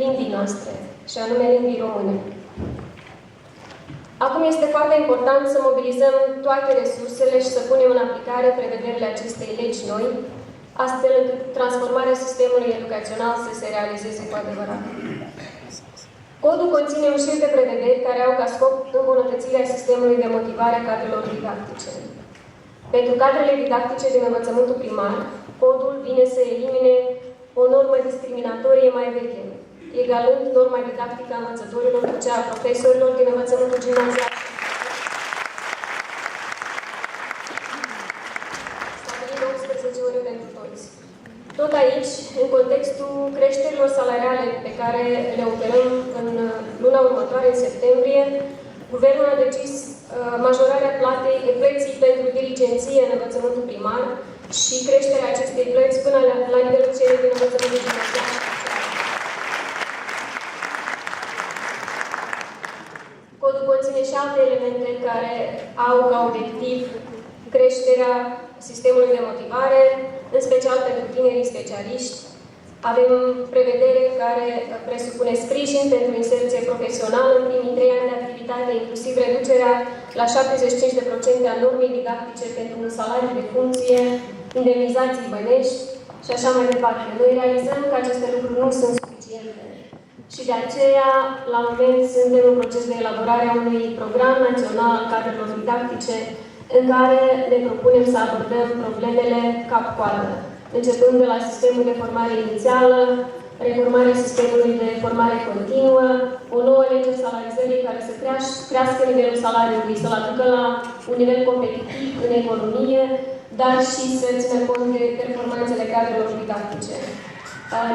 limbii noastre, și anume limbii române. Acum este foarte important să mobilizăm toate resursele și să punem în aplicare prevederile acestei legi noi, astfel încât transformarea sistemului educațional să se realizeze cu adevărat. Codul conține un șir de prevederi care au ca scop îmbunătățirea sistemului de motivare a cadrelor didactice. Pentru cadrele didactice din învățământul primar, codul vine să elimine o normă discriminatorie mai veche, egalând norma didactică a învățătorilor cu cea a profesorilor din învățământul gimnazial. Stabilind 18 ore pentru toți. Tot aici, în contextul creșterilor salariale pe care le operăm în luna următoare, în septembrie, Guvernul a decis majorarea plății pentru diligenție în învățământul primar și creșterea acestei plăți până la nivelul celei din învățământul gimnazial. Codul conține și alte elemente care au ca obiectiv creșterea sistemului de motivare, în special pentru tinerii specialiști. Avem prevedere care presupune sprijin pentru inserție profesională în primii 3 ani de activitate, inclusiv reducerea la 75% a normei didactice pentru un salariu de funcție, indemnizații bănești și așa mai departe. Noi realizăm că aceste lucruri nu sunt suficiente și de aceea, la moment, suntem în proces de elaborare a unui program național al cadrelor didactice în care ne propunem să abordăm problemele cap-coadă, începând de la sistemul de formare inițială, reformarea sistemului de formare continuă, o nouă lege salarizării care să crească nivelul salariului, să-l aducă la un nivel competitiv în economie, dar și să țină cont de performanțele cadrelor didactice.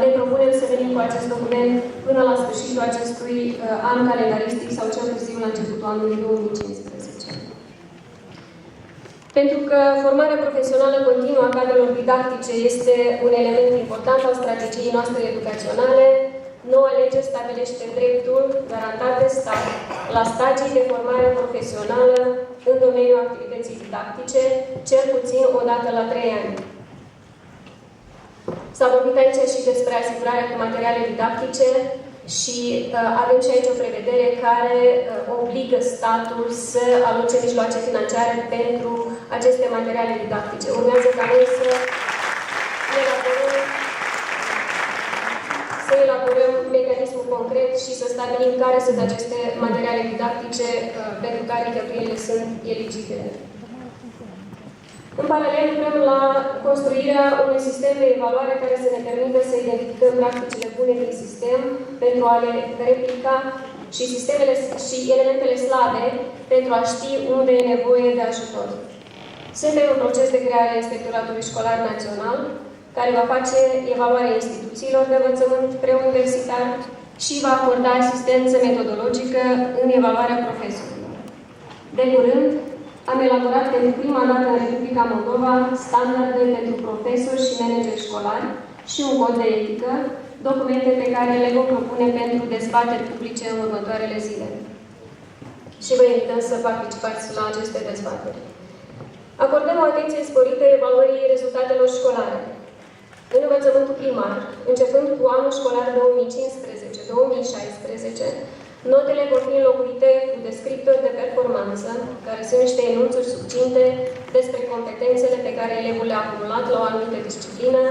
Ne propunem să venim cu acest document până la sfârșitul acestui an calendaristic sau cel târziu la începutul anului 2015. Pentru că formarea profesională continuă a cadrelor didactice este un element important al strategiei noastre educaționale, noua lege stabilește dreptul garantat de stat la stagii de formare profesională în domeniul activității didactice, cel puțin o dată la 3 ani. S-a vorbit aici și despre asigurarea cu materiale didactice și avem și aici o prevedere care obligă statul să aloce mijloace financiare pentru aceste materiale didactice. Urmează ca noi să elaborăm mecanismul concret și să stabilim care sunt aceste materiale didactice pentru care cheltuielile sunt eligibile. În paralel, lucrăm la construirea unui sistem de evaluare care să ne permită să identificăm practicile bune din sistem pentru a le replica și elementele slabe pentru a ști unde e nevoie de ajutor. Suntem în proces de creare a Inspectoratului Școlar Național, care va face evaluarea instituțiilor de învățământ preuniversitar și va acorda asistență metodologică în evaluarea profesorilor. De curând, am elaborat pentru prima dată în Republica Moldova standarde pentru profesori și manageri școlari și un cod de etică, documente pe care le vom propune pentru dezbateri publice în următoarele zile. Și vă invităm să participați la aceste dezbateri. Acordăm o atenție sporită evaluării rezultatelor școlare. În învățământul primar, începând cu anul școlar 2015-2016, notele vor fi înlocuite cu descriptori de performanță, care sunt niște enunțuri succinte despre competențele pe care elevul le-a acumulat la o anumită disciplină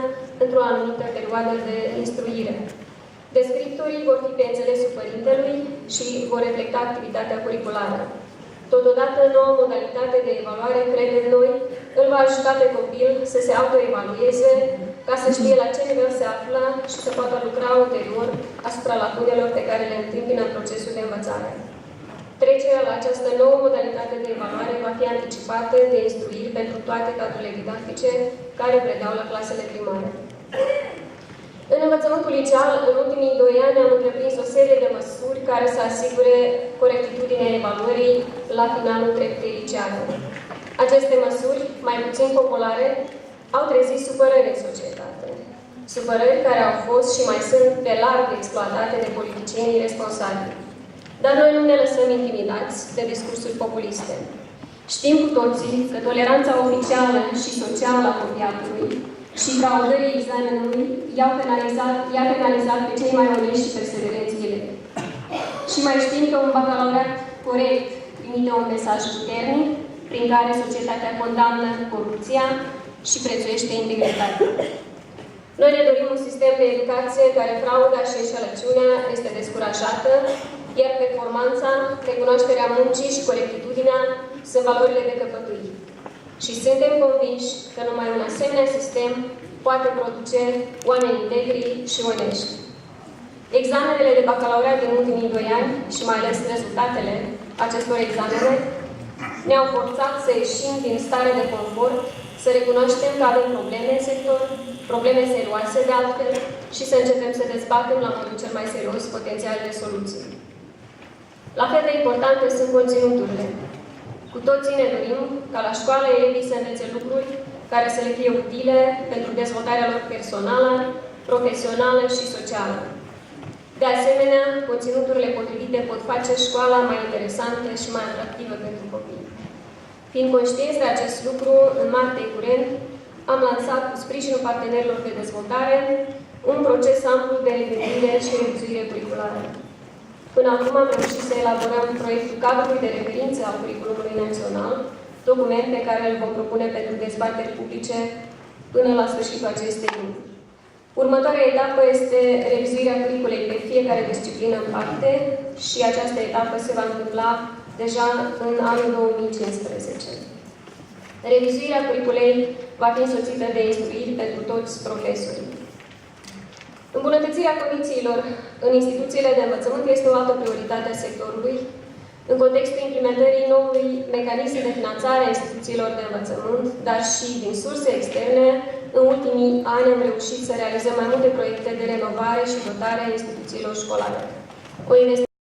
într-o anumită perioadă de instruire. Descriptorii vor fi pe înțelesul părintelui și vor reflecta activitatea curriculară. Totodată, noua modalitate de evaluare, credem noi, îl va ajuta pe copil să se autoevalueze, ca să știe la ce nivel se află și să poată lucra ulterior asupra lacunelor pe care le întâmpină în procesul de învățare. Trecerea la această nouă modalitate de evaluare va fi anticipată de instruiri pentru toate cadrele didactice care predau la clasele primare. În învățământul liceal, în ultimii 2 ani, am întreprins o serie de măsuri care să asigure corectitudinea evaluării la finalul treptei liceale. Aceste măsuri, mai puțin populare, au trezit supărări în societate. Supărări care au fost și mai sunt pe larg exploatate de politicienii responsabili. Dar noi nu ne lăsăm intimidați de discursuri populiste. Știm cu toții că toleranța oficială și socială a copiatului și fraudării examenului i-a penalizat pe cei mai onești și perseverenți elevi. Și mai știm că un bacalaureat corect trimite un mesaj puternic prin care societatea condamnă corupția și prețuiește integritatea. Noi ne dorim un sistem de educație în care frauda și înșelăciunea este descurajată, iar performanța, recunoașterea muncii și corectitudinea sunt valorile de căpătâi. Și suntem convinși că numai un asemenea sistem poate produce oameni integri și onești. Examenele de bacalaureat din ultimii 2 ani și mai ales rezultatele acestor examene ne-au forțat să ieșim din stare de confort, să recunoaștem că avem probleme în sector, probleme serioase de altfel și să începem să dezbatem la modul cel mai serios potențialele soluții. La fel de importante sunt conținuturile. Cu toții ne dorim ca la școală elevii să învețe lucruri care să le fie utile pentru dezvoltarea lor personală, profesională și socială. De asemenea, conținuturile potrivite pot face școala mai interesantă și mai atractivă pentru copii. Fiind conștienți de acest lucru, în martie curent am lansat cu sprijinul partenerilor de dezvoltare un proces amplu de regândire și revizuire curriculară. Până acum am reușit să elaborăm proiectul cadrului de referință al curriculumului național, document pe care îl vom propune pentru dezbateri publice până la sfârșitul acestei luni. Următoarea etapă este revizuirea curriculei pe fiecare disciplină în parte și această etapă se va întâmpla deja în anul 2015. Revizuirea curriculei va fi însoțită de instruiri pentru toți profesorii. Îmbunătățirea condițiilor în instituțiile de învățământ este o altă prioritate a sectorului, în contextul implementării noului mecanism de finanțare a instituțiilor de învățământ, dar și din surse externe. În ultimii ani am reușit să realizăm mai multe proiecte de renovare și dotare a instituțiilor școlare.